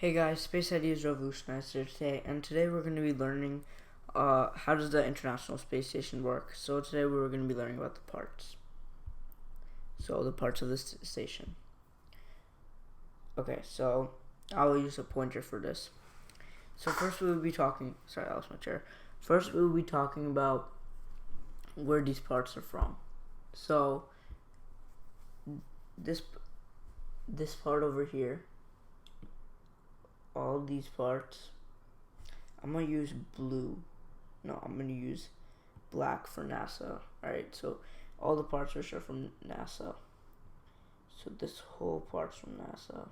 Hey guys, Space Ideas Revolutionized here today, and today we're going to be learning how does the International Space Station work. So today we're going to be learning about the parts. So the parts of this station. Okay, so I will use a pointer for this. So first we will be talking, sorry I lost my chair. First we will be talking about where these parts are from. So this part over here, all these parts, I'm going to use blue. No, I'm going to use black for NASA. Alright, so all the parts are from NASA. So this whole part's from NASA.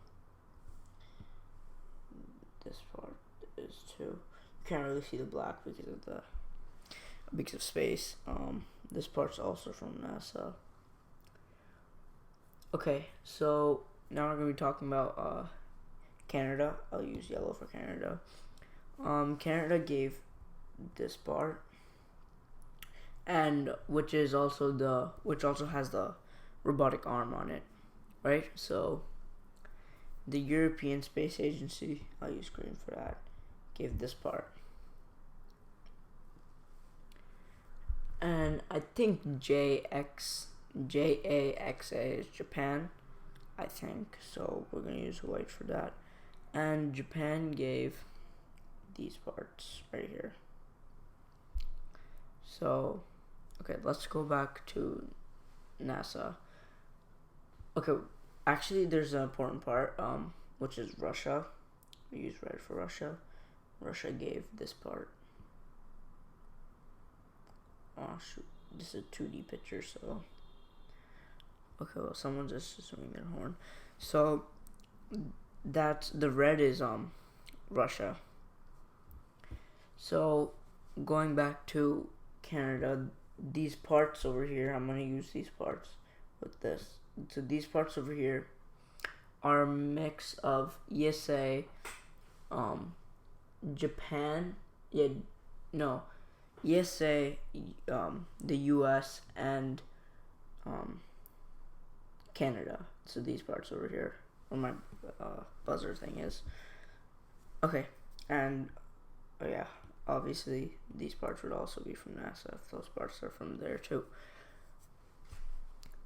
This part is too. You can't really see the black because of space. This part's also from NASA. Okay, so now we're going to be talking about Canada. I'll use yellow for Canada. Canada gave this part, and which also has the robotic arm on it, right? So the European Space Agency, I'll use green for that, gave this part. And I think JAXA is Japan, I think, so we're going to use white for that. And Japan gave these parts right here. So, okay, let's go back to NASA. Okay, actually there's an important part, which is Russia. We use red for Russia. Russia gave this part. Oh shoot, this is a 2D picture, so okay, well someone's just swinging their horn. So that's the red is Russia. So going back to Canada, these parts over here, I'm gonna use these parts with this. So these parts over here are a mix of ESA, Japan, ESA, the US, and Canada. So these parts over here, where my buzzer thing is. Okay, and oh yeah, obviously these parts would also be from NASA if those parts are from there too.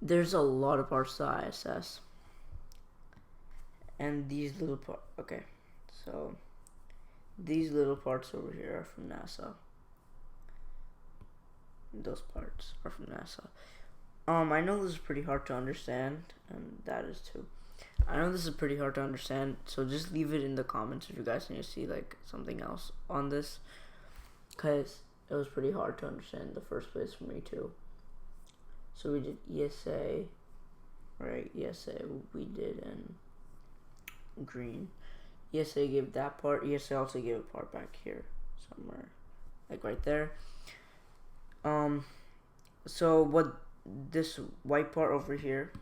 There's a lot of parts to ISS, and these little parts. Okay, so these little parts over here are from NASA. Those parts are from NASA. I know this is pretty hard to understand, and that is too. I know this is pretty hard to understand, so just leave it in the comments if you guys need to see like something else on this, because it was pretty hard to understand in the first place for me too. So we did ESA, right? ESA we did in green. ESA gave that part. ESA also gave a part back here somewhere, like right there. So what this white part over here,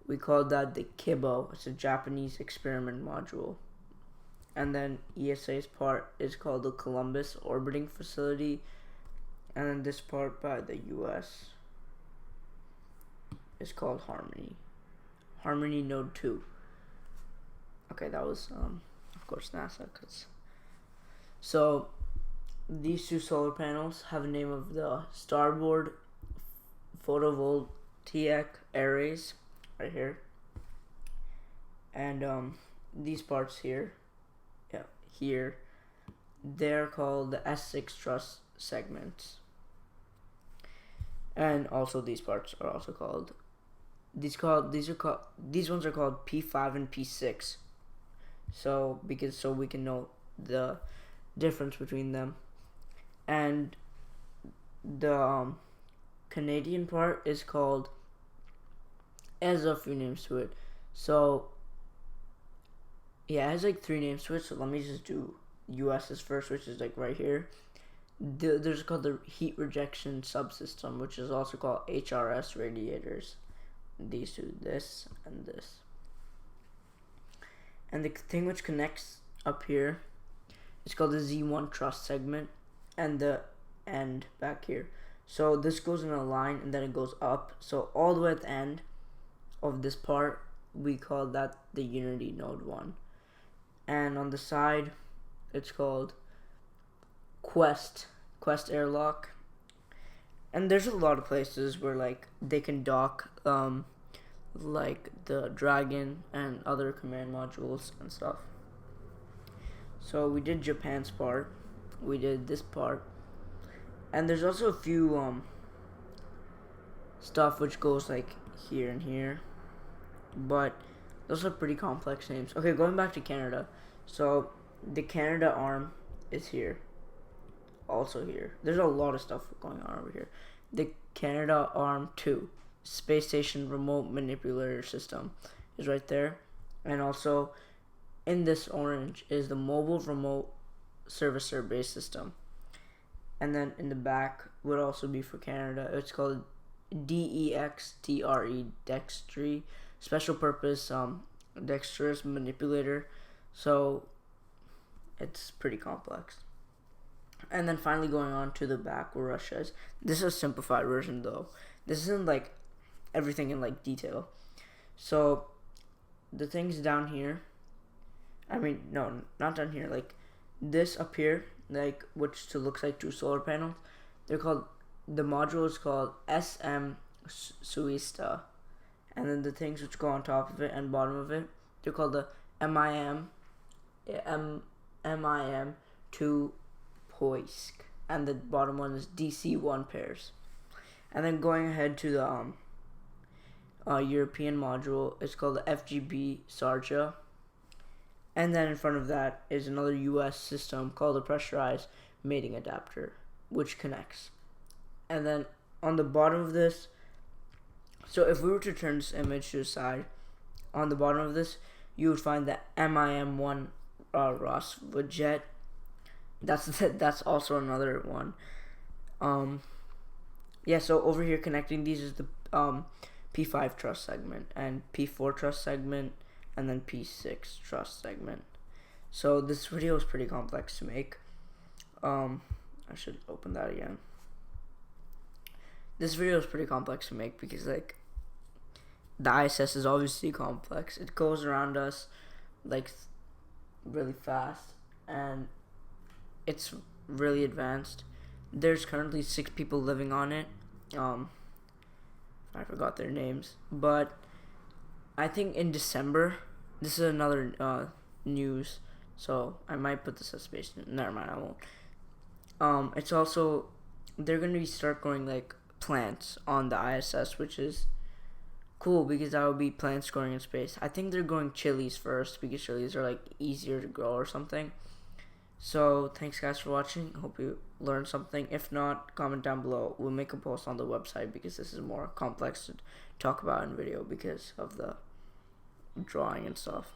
we call that the Kibo. It's a Japanese experiment module. And then ESA's part is called the Columbus Orbiting Facility. And then this part by the US is called Harmony Node 2. Okay, that was of course NASA, so these two solar panels have a name of the starboard photovoltaic arrays right here, and these parts here, they're called the S6 truss segments, and also these parts are also called these ones are called P5 and P6. So we can know the difference between them. And the Canadian part is called, it has a few names to it. So yeah, it has like 3 names to it. So let me just do US's first, which is like right here. There's called the heat rejection subsystem, which is also called HRS radiators. These two, this and this. And the thing which connects up here is called the Z1 truss segment, and the end back here. So this goes in a line and then it goes up. So all the way at the end of this part, we call that the Unity Node 1. and on the side it's called Quest Airlock. And there's a lot of places where like they can dock like the Dragon and other command modules and stuff. So we did Japan's part, we did this part, and there's also a few stuff which goes like here and here, but those are pretty complex names. Okay, going back to Canada. So the Canada arm is here, also here. There's a lot of stuff going on over here. The Canada Arm 2 Space Station Remote Manipulator System is right there. And also in this orange is the Mobile Remote Servicer Base System. And then in the back would also be for Canada. It's called DEXTRE Dextry Special Purpose Dexterous Manipulator. So it's pretty complex. And then finally going on to the back where Russia is. This is a simplified version though. This isn't like everything in like detail. So the things down here, I mean no, not down here, like this up here, like which looks like 2 solar panels, they're called, the module is called SM Suista. And then the things which go on top of it and bottom of it, they're called the MIM 2 Poisk, and the bottom one is DC1 pairs. And then going ahead to the European module, it's called the FGB Sarja. And then in front of that is another US system called the Pressurized Mating Adapter, which connects. And then on the bottom of this, so if we were to turn this image to the side, on the bottom of this, you would find the MIM1 Rosvojet. That's also another one. Yeah, so over here connecting these is the P5 truss segment and P4 truss segment and then P6 truss segment. So this video is pretty complex to make. I should open that again. This video is pretty complex to make because like the ISS is obviously complex. It goes around us like really fast and it's really advanced. There's currently 6 people living on it. I forgot their names, but I think in December, this is another news, so I might put this as space. Never mind, I won't. It's also, they're gonna start growing like plants on the ISS, which is cool because that would be plants growing in space. I think they're growing chilies first because chilies are like easier to grow or something. So thanks guys for watching. Hope you learned something. If not, comment down below. We'll make a post on the website because this is more complex to talk about in video because of the drawing and stuff.